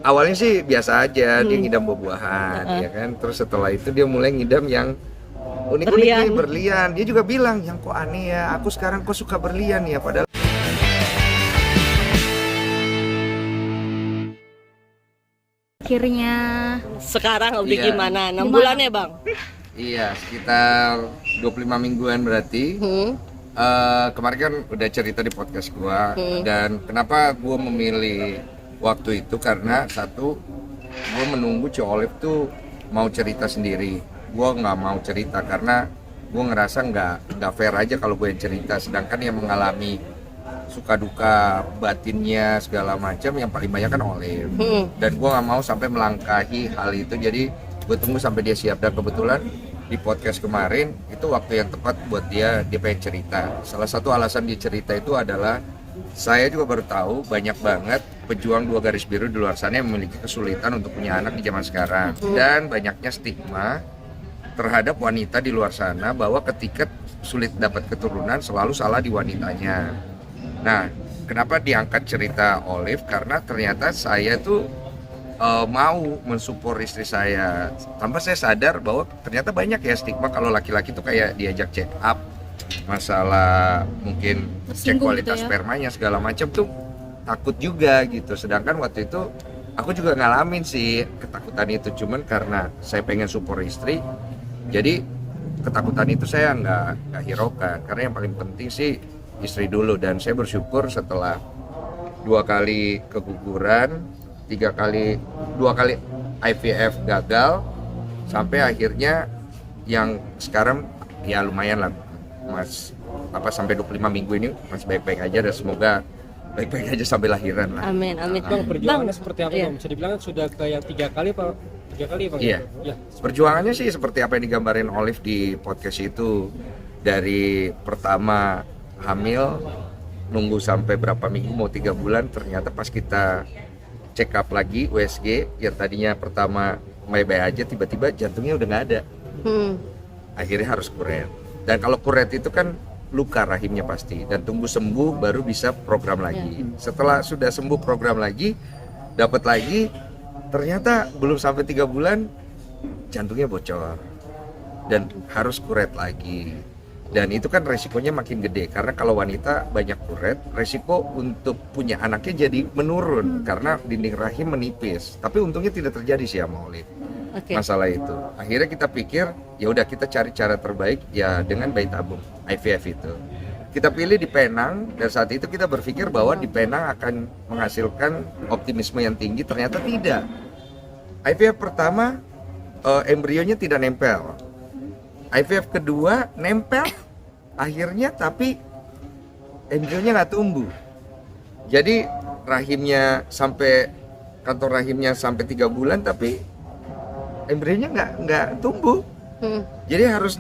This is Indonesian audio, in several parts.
Awalnya sih biasa aja, dia ngidam buah-buahan, ya kan. Terus setelah itu dia mulai ngidam yang unik-unik nih, berlian. Dia juga bilang, yang kok aneh ya, aku sekarang kok suka berlian ya, padahal akhirnya Sekarang udah Iya. gimana? 6 bulan ya bang? iya sekitar 25 mingguan berarti. Kemarin kan udah cerita di podcast gua, dan kenapa gua memilih waktu itu karena satu, gua menunggu Ci Olive tuh mau cerita sendiri. Gua nggak mau cerita karena gua ngerasa nggak fair aja kalau gue yang cerita, sedangkan yang mengalami suka duka batinnya segala macam yang paling banyak kan Olive. Dan gua nggak mau sampai melangkahi hal itu, jadi gue tunggu sampai dia siap. Dan kebetulan di podcast kemarin itu waktu yang tepat buat dia pengen cerita. Salah satu alasan dia cerita itu adalah saya juga baru tahu banyak banget pejuang 2 garis biru di luar sana yang memiliki kesulitan untuk punya anak di zaman sekarang, dan banyaknya stigma terhadap wanita di luar sana bahwa ketika sulit dapat keturunan selalu salah di wanitanya. Nah, kenapa diangkat cerita Olive? Karena ternyata saya tuh mau mensupport istri saya tanpa saya sadar bahwa ternyata banyak ya stigma kalau laki-laki tuh kayak diajak check up masalah mungkin cek Tersinggung kualitas gitu ya. spermanya segala macam tuh takut juga gitu. Sedangkan waktu itu aku juga ngalamin sih ketakutan itu, cuman karena saya pengen support istri, jadi ketakutan itu saya nggak hiraukan, karena yang paling penting sih istri dulu. Dan saya bersyukur setelah 2 kali keguguran, 2 kali IVF gagal, sampai akhirnya yang sekarang ya lumayan lah Mas, sampai 25 minggu ini masih baik-baik aja, dan semoga baik-baik aja sampai lahiran lah. Amin, amin. Bang, perjuangannya seperti apa Iya. bang? Bisa dibilang sudah ke yang 3 kali apa? 3 kali bang? Iya. Ya. Perjuangannya sih seperti apa yang digambarin Olive di podcast itu, dari pertama hamil nunggu sampai berapa minggu, mau 3 bulan, ternyata pas kita check up lagi USG yang tadinya pertama baik-baik aja, tiba-tiba jantungnya udah nggak ada, akhirnya harus kuret. Dan kalau kuret itu kan luka rahimnya pasti, dan tunggu sembuh baru bisa program lagi. Setelah sudah sembuh program lagi, dapat lagi, ternyata belum sampai 3 bulan jantungnya bocor dan harus kuret lagi. Dan itu kan resikonya makin gede, karena kalau wanita banyak kuret, resiko untuk punya anaknya jadi menurun karena dinding rahim menipis. Tapi untungnya tidak terjadi sih sama Olive masalah itu. Akhirnya kita pikir ya udah kita cari cara terbaik ya dengan bayi tabung IVF itu. Kita pilih di Penang, dan saat itu kita berpikir bahwa di Penang akan menghasilkan optimisme yang tinggi. Ternyata tidak. IVF pertama embrionya tidak nempel. IVF kedua nempel akhirnya, tapi embrionya nggak tumbuh. Jadi rahimnya sampai kantor rahimnya sampai 3 bulan, tapi embrionya nggak tumbuh. Jadi harus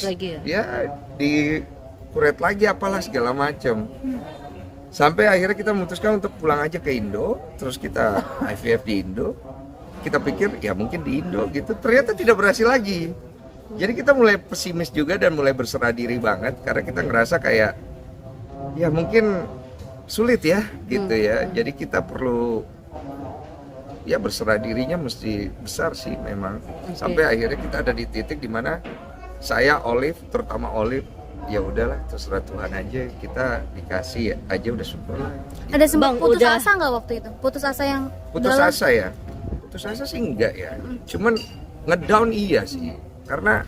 lagi ya? Dikuret lagi apalah segala macam. Sampai akhirnya kita memutuskan untuk pulang aja ke Indo, terus kita IVF di Indo. Kita pikir ya mungkin di Indo gitu, ternyata tidak berhasil lagi. Jadi kita mulai pesimis juga dan mulai berserah diri banget, karena kita ngerasa kayak ya mungkin sulit ya gitu ya. Jadi kita perlu ya berserah dirinya mesti besar sih memang. Sampai akhirnya kita ada di titik dimana saya, Olive, terutama Olive, ya udahlah terserah Tuhan aja, kita dikasih aja udah syukur lah. Ada sempat Bang, putus udah. asa nggak waktu itu? Putus asa yang Putus dalam? asa ya? Putus asa sih enggak ya, cuman ngedown iya sih, karena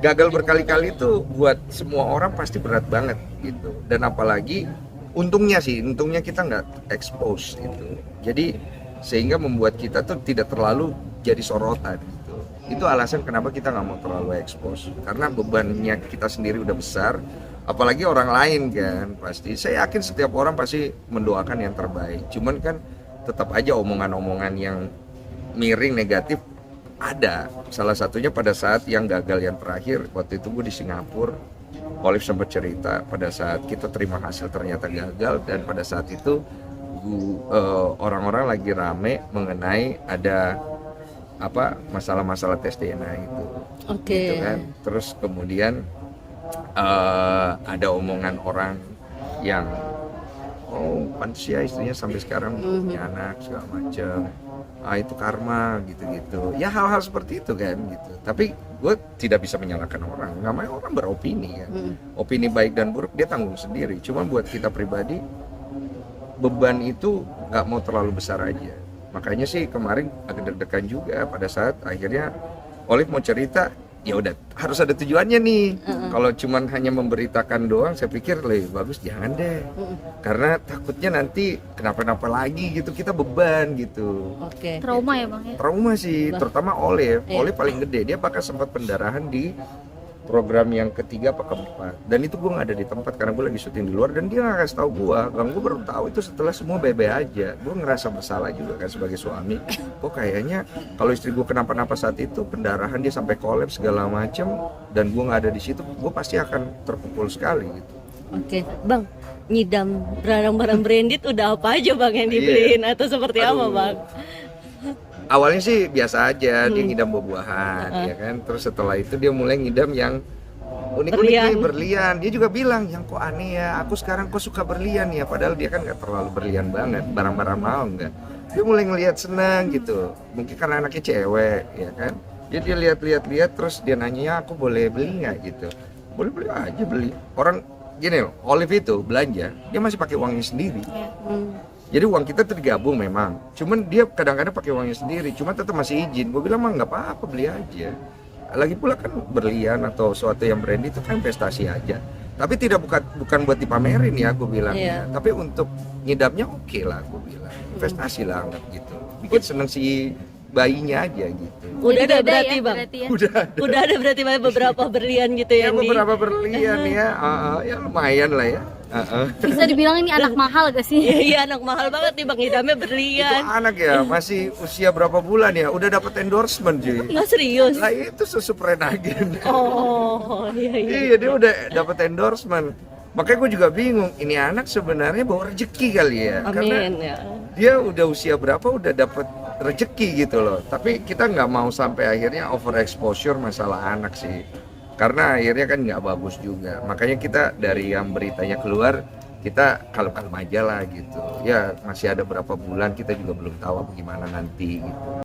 gagal berkali-kali itu buat semua orang pasti berat banget gitu. Dan apalagi untungnya kita nggak expose itu, jadi sehingga membuat kita tuh tidak terlalu jadi sorotan gitu. Itu alasan kenapa kita nggak mau terlalu expose, karena bebannya kita sendiri udah besar, apalagi orang lain kan. Pasti saya yakin setiap orang pasti mendoakan yang terbaik, cuman kan tetap aja omongan-omongan yang miring negatif ada. Salah satunya pada saat yang gagal yang terakhir, waktu itu gue di Singapura, Olive sempat cerita pada saat kita terima hasil ternyata gagal, dan pada saat itu orang-orang lagi rame mengenai ada masalah-masalah tes DNA itu. Gitu kan. Terus kemudian ada omongan orang yang oh pantas ya istrinya sampai sekarang punya anak segala macam, itu karma gitu-gitu ya, hal-hal seperti itu kan gitu. Tapi gue tidak bisa menyalahkan orang, namanya orang beropini kan, opini baik dan buruk dia tanggung sendiri. Cuman buat kita pribadi beban itu nggak mau terlalu besar aja. Makanya sih kemarin agak deg-degan juga pada saat akhirnya Olive mau cerita, ya udah harus ada tujuannya nih. Kalau cuman hanya memberitakan doang, saya pikir lebih bagus jangan deh. Karena takutnya nanti kenapa-napa lagi gitu, kita beban gitu. Oke. Trauma ya bang ya. Trauma sih, terutama Olive. Olive paling gede, dia bahkan sempat pendarahan di program yang ketiga apa keempat, dan itu gue nggak ada di tempat karena gue lagi syuting di luar, dan dia nggak kasih tahu gue. Gue baru tahu itu setelah semua bebe aja. Gue ngerasa bersalah juga kan sebagai suami. Kok kayaknya kalau istri gue kenapa-napa saat itu, pendarahan dia sampai kolaps segala macem, dan gue nggak ada di situ, gue pasti akan terpukul sekali gitu. Oke, Bang, nyidam barang-barang branded udah apa aja Bang yang dibeliin atau seperti apa Bang? Awalnya sih biasa aja, dia ngidam buah-buahan, ya kan. Terus setelah itu dia mulai ngidam yang unik-unik nih, berlian. Dia juga bilang, yang kok aneh ya, aku sekarang kok suka berlian ya. Padahal dia kan gak terlalu berlian banget, barang-barang mahal enggak. Dia mulai ngelihat senang gitu, mungkin karena anaknya cewek, ya kan. Jadi dia lihat-lihat, terus dia nanya, aku boleh beli nggak gitu. Boleh aja beli. Orang gini loh, Olive itu belanja, dia masih pakai uangnya sendiri. Jadi uang kita tergabung memang, cuman dia kadang-kadang pakai uangnya sendiri, cuma tetap masih izin. Gue bilang mah nggak apa-apa, beli aja. Lagi pula kan berlian atau suatu yang brand itu kan investasi aja. Tapi bukan buat dipamerin ya, gue bilang. Ya. Tapi untuk ngidamnya oke lah, gue bilang. Investasi lah, anggap gitu. Bikin seneng si bayinya aja gitu. Udah ada berarti ya, Bang? berarti ya. Udah ada berarti beberapa berlian gitu Ya yang beberapa berlian ya, ya lumayan lah ya. Bisa dibilang ini anak mahal gak sih? Iya anak mahal banget nih Bang, ngidamnya Itu berlian. anak ya, masih usia berapa bulan ya, udah dapat endorsement cuy. Nggak serius? Lah itu susu Prenagen. Oh iya. Iya, dia udah dapat endorsement. Makanya gue juga bingung, ini anak sebenarnya bawa rezeki kali ya. Karena Amin ya. dia udah usia berapa udah dapat rezeki gitu loh. Tapi kita nggak mau sampai akhirnya overexposure masalah anak sih. Karena akhirnya kan nggak bagus juga. Makanya kita dari yang beritanya keluar, kita kalem-kalem aja lah gitu. Ya masih ada berapa bulan, kita juga belum tahu gimana nanti gitu.